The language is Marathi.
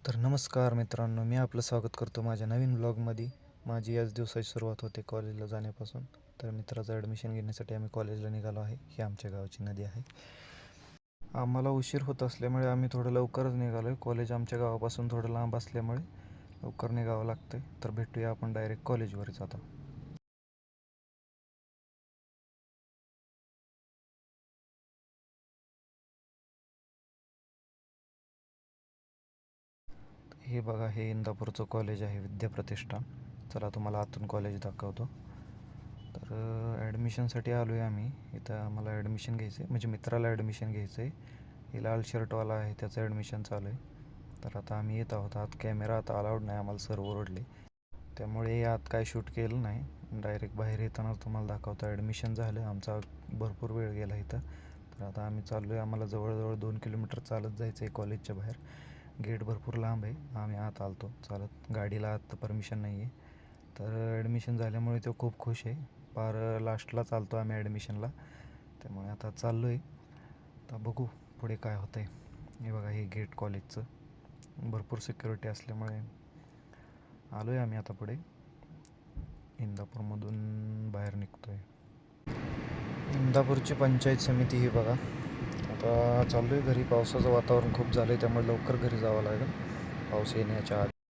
तर नमस्कार मित्रांनो, मी आपलं स्वागत करतो माझ्या नवीन ब्लॉगमध्ये. माझी याच दिवसाची सुरुवात होते कॉलेजला जाण्यापासून. तर मित्राचं ॲडमिशन घेण्यासाठी आम्ही कॉलेजला निघालो आहे. ही आमच्या गावाची नदी आहे. आम्हाला उशीर होत असल्यामुळे आम्ही थोडं लवकरच निघालो आहे. कॉलेज आमच्या गावापासून थोडं लांब असल्यामुळे लवकर निघावं लागतं आहे. तर भेटूया आपण डायरेक्ट कॉलेजवरच आता. हे बघा, हे इंदापूरचं कॉलेज आहे, विद्याप्रतिष्ठान. चला तुम्हाला आतून कॉलेज दाखवतो. तर ॲडमिशनसाठी आलो आहे आम्ही. इथं आम्हाला ॲडमिशन घ्यायचं आहे, म्हणजे मित्राला ॲडमिशन घ्यायचं आहे. हे लाल शर्टवाला आहे, त्याचं ॲडमिशन चालू आहे. तर आता आम्ही येत आहोत आत. कॅमेरा आता अलाउड नाही, आम्हाला सर ओरडले. त्यामुळे आत काय शूट केलं नाही. डायरेक्ट बाहेर येताना तुम्हाला दाखवतो. ॲडमिशन झालं, आमचा भरपूर वेळ गेला इथं. तर आता आम्ही चाललो आहे. आम्हाला जवळजवळ 2 किलोमीटर चालत जायचं आहे कॉलेजच्या बाहेर. गेट भरपूर लांब आहे. आम्ही आत आलतो चालत. गाडीला आत परमिशन नाही आहे. तर ॲडमिशन झाल्यामुळे तो खूप खुश आहे. फार लास्टला चालतो आम्ही ॲडमिशनला. त्यामुळे आता चाललो आहे. आता बघू पुढे काय होतं आहे. हे बघा, हे गेट कॉलेजचं. भरपूर सिक्युरिटी असल्यामुळे आलो आहे आम्ही आता पुढे. इंदापूरमधून बाहेर निघतो आहे. इंदापूरची पंचायत समिती ही बघा. आता चाललो आहे घरी. पावसाचं वातावरण खूप झालं आहे, त्यामुळे लवकर घरी जावं लागेल पाऊस येण्याच्या आधी.